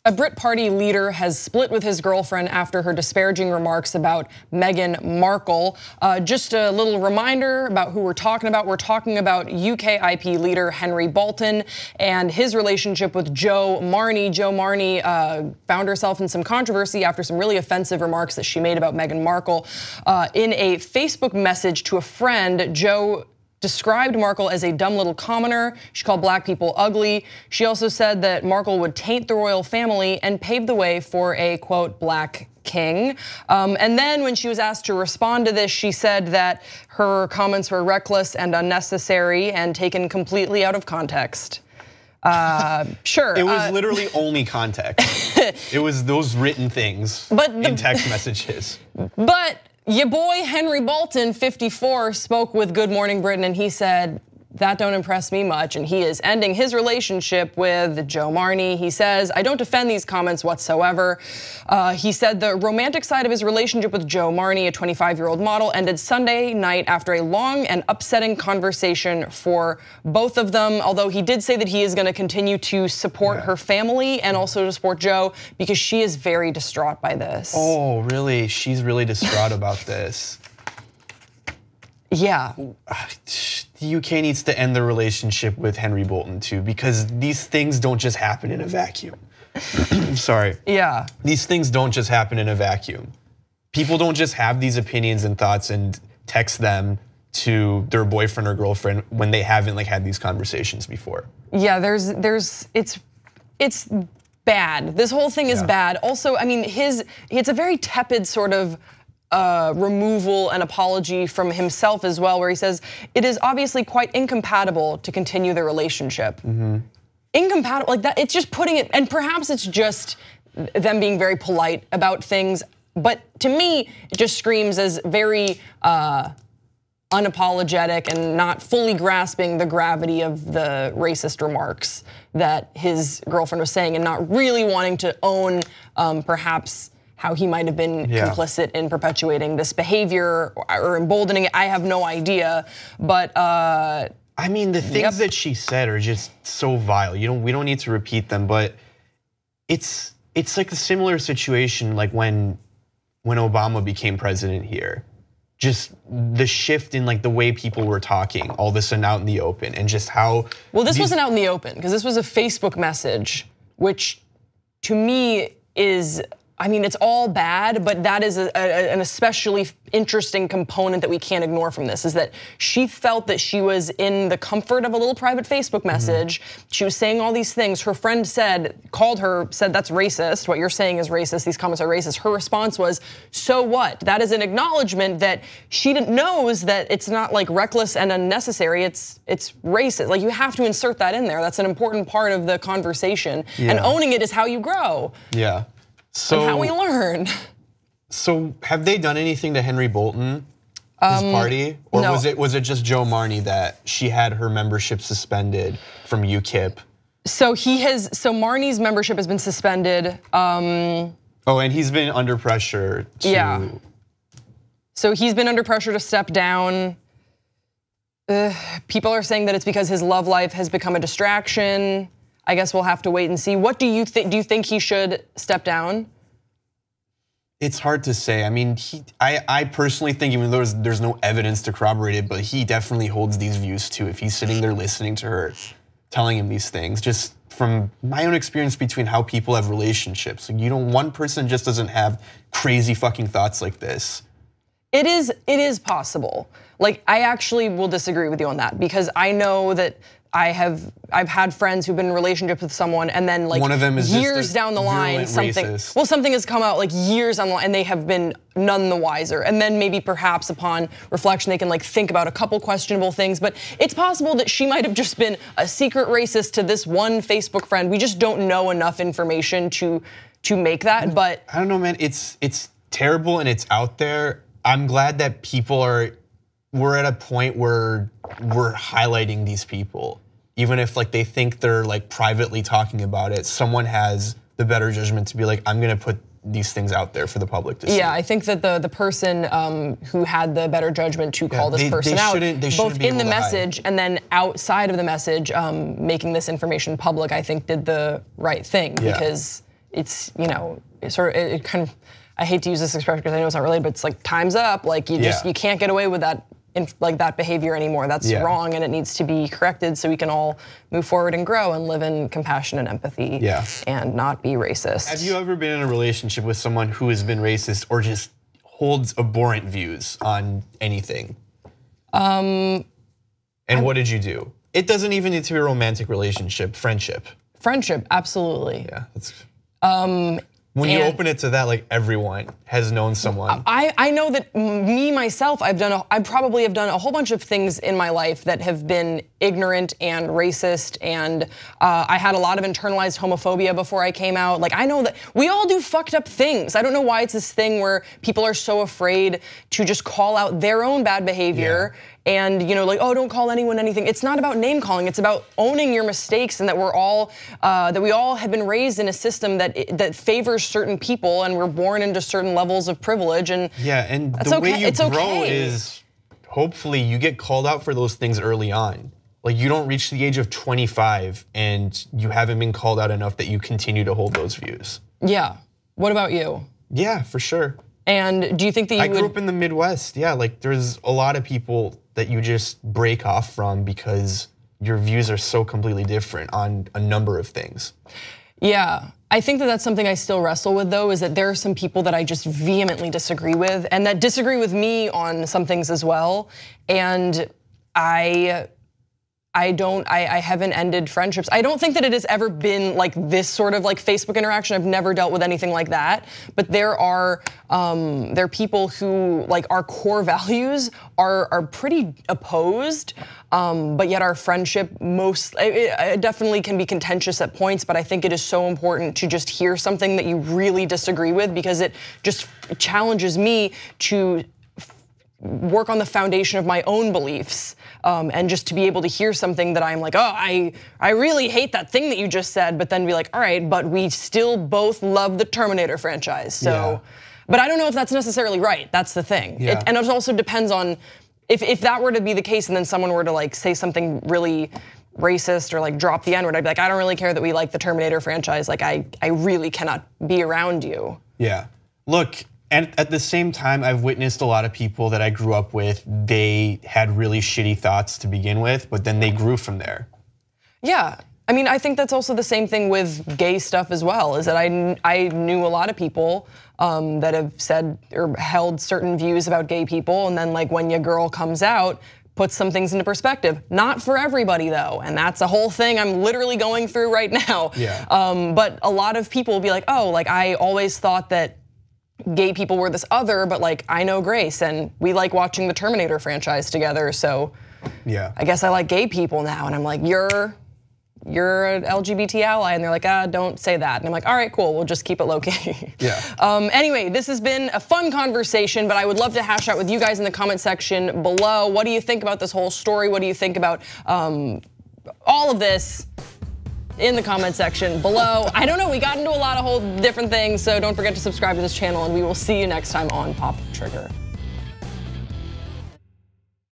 A Brit party leader has split with his girlfriend after her disparaging remarks about Meghan Markle. Just a little reminder about who we're talking about. We're talking about UKIP leader Henry Bolton and his relationship with Jo Marnie. Jo Marnie found herself in some controversy after some really offensive remarks that she made about Meghan Markle. In a Facebook message to a friend, Jo described Markle as a dumb little commoner. She called black people ugly. She also said that Markle would taint the royal family and pave the way for a, quote, black king. And then when she was asked to respond to this, she said that her comments were reckless and unnecessary and taken completely out of context. Sure. It was literally only context. It was those written things in text messages. But your boy Henry Bolton, 54, spoke with Good Morning Britain, and he said, that don't impress me much, and he is ending his relationship with Jo Marnie. He says, I don't defend these comments whatsoever. He said the romantic side of his relationship with Jo Marnie, a 25-year-old model, ended Sunday night after a long and upsetting conversation for both of them. Although he did say that he is going to continue to support her family and also to support Jo because she is very distraught by this. Oh, really? She's really distraught about this. Yeah. The UK needs to end the relationship with Henry Bolton too, because these things don't just happen in a vacuum. Sorry. Yeah. These things don't just happen in a vacuum. People don't just have these opinions and thoughts and text them to their boyfriend or girlfriend when they haven't had these conversations before. Yeah, it's bad. This whole thing is bad. Also, I mean, it's a very tepid sort of removal and apology from himself as well, where he says it is obviously quite incompatible to continue the relationship. Incompatible, like that, it's just putting it, and perhaps it's just them being very polite about things, but to me, it just screams as very unapologetic and not fully grasping the gravity of the racist remarks that his girlfriend was saying and not really wanting to own perhaps how he might have been complicit in perpetuating this behavior or emboldening it. I have no idea, but I mean, the things that she said are just so vile. We don't need to repeat them, but it's like a similar situation like when Obama became president here. Just the shift in the way people were talking, all of a sudden out in the open, and just how. Well, this wasn't out in the open because this was a Facebook message, which to me is, I mean, it's all bad, but that is an especially interesting component that we can't ignore from this, is that she felt that she was in the comfort of a little private Facebook message. She was saying all these things. Her friend called her, said that's racist. What you're saying is racist. These comments are racist. Her response was, so what? That is an acknowledgement that she knows that it's not reckless and unnecessary. It's racist. You have to insert that in there. That's an important part of the conversation. And owning it is how you grow. Yeah. And how we learn. So have they done anything to Henry Bolton, his party? Or no. was it just Jo Marnie that she had her membership suspended from UKIP? So Marnie's membership has been suspended. Oh, and he's been under pressure to. Yeah. So he's been under pressure to step down. People are saying that it's because his love life has become a distraction. I guess we'll have to wait and see. What do you think? Do you think he should step down? It's hard to say. I mean, I personally think, even though there's no evidence to corroborate it, but he definitely holds these views too. If he's sitting there listening to her, telling him these things, just from my own experience between how people have relationships, one person just doesn't have crazy fucking thoughts like this. It is possible. I actually will disagree with you on that because I know that I've had friends who've been in a relationship with someone and then one of them is years down the line something has come out years down the line and they have been none the wiser, and then maybe perhaps upon reflection they can think about a couple questionable things, but it's possible that she might have just been a secret racist to this one Facebook friend. We just don't know enough information to make that. But I don't know, man. It's terrible and it's out there. I'm glad that we're at a point where we're highlighting these people. Even if they think they're privately talking about it, someone has the better judgment to be I'm gonna put these things out there for the public to see. Yeah, I think that the person who had the better judgment to call this person out, both in the message and then outside of the message, making this information public, I think did the right thing because it's, you know, it kind of, I hate to use this expression because I know it's not related, but it's like time's up. Like you can't get away with that. Like that behavior anymore. That's wrong, and it needs to be corrected so we can all move forward and grow and live in compassion and empathy and not be racist. Have you ever been in a relationship with someone who has been racist or just holds abhorrent views on anything? And what did you do? It doesn't even need to be a romantic relationship, friendship. Friendship, absolutely. Yeah, that's when you open it to that, like everyone has known someone. I know that me, myself, I probably have done a whole bunch of things in my life that have been ignorant and racist, and I had a lot of internalized homophobia before I came out. Like I know that we all do fucked up things. I don't know why it's this thing where people are so afraid to just call out their own bad behavior. And you know, like, oh, don't call anyone anything. It's not about name calling. It's about owning your mistakes, and that we all have been raised in a system that favors certain people, and we're born into certain levels of privilege. And and the way you grow is hopefully you get called out for those things early on. Like you don't reach the age of 25 and you haven't been called out enough that you continue to hold those views. Yeah. What about you? Yeah, for sure. And do you think that you I grew up in the Midwest. Yeah, like there's a lot of people that you just break off from because your views are so completely different on a number of things. Yeah, I think that that's something I still wrestle with though, is that there are some people that I just vehemently disagree with and that disagree with me on some things as well. And I haven't ended friendships. I don't think that it has ever been like this sort of like Facebook interaction. I've never dealt with anything like that. But there are people who like our core values are pretty opposed. But yet our friendship it definitely can be contentious at points. But I think it is so important to just hear something that you really disagree with, because it just challenges me to work on the foundation of my own beliefs, and just to be able to hear something that I'm like, oh, I really hate that thing that you just said, but then be like, all right, but we still both love the Terminator franchise. So, but I don't know if that's necessarily right. That's the thing. And it also depends on if that were to be the case, and then someone were to like say something really racist or like drop the N-word, I'd be like, I don't really care that we like the Terminator franchise. Like I really cannot be around you. Yeah, look. And at the same time, I've witnessed a lot of people that I grew up with, they had really shitty thoughts to begin with, but then they grew from there. Yeah, I mean, I think that's also the same thing with gay stuff as well, is that I knew a lot of people that have said or held certain views about gay people, and then like when your girl comes out, puts some things into perspective. Not for everybody though, and that's a whole thing I'm literally going through right now. But a lot of people will be like, oh, like I always thought that gay people were this other, but like I know Grace and we like watching the Terminator franchise together, so I guess I like gay people now. And I'm like, you're an LGBT ally, and they're like, don't say that. And I'm like, all right, cool, we'll just keep it low key. Anyway, this has been a fun conversation, but I would love to hash out with you guys in the comment section below. What do you think about this whole story? What do you think about all of this? In the comment section below. I don't know, we got into a lot of whole different things, so don't forget to subscribe to this channel, and we will see you next time on Pop Trigger.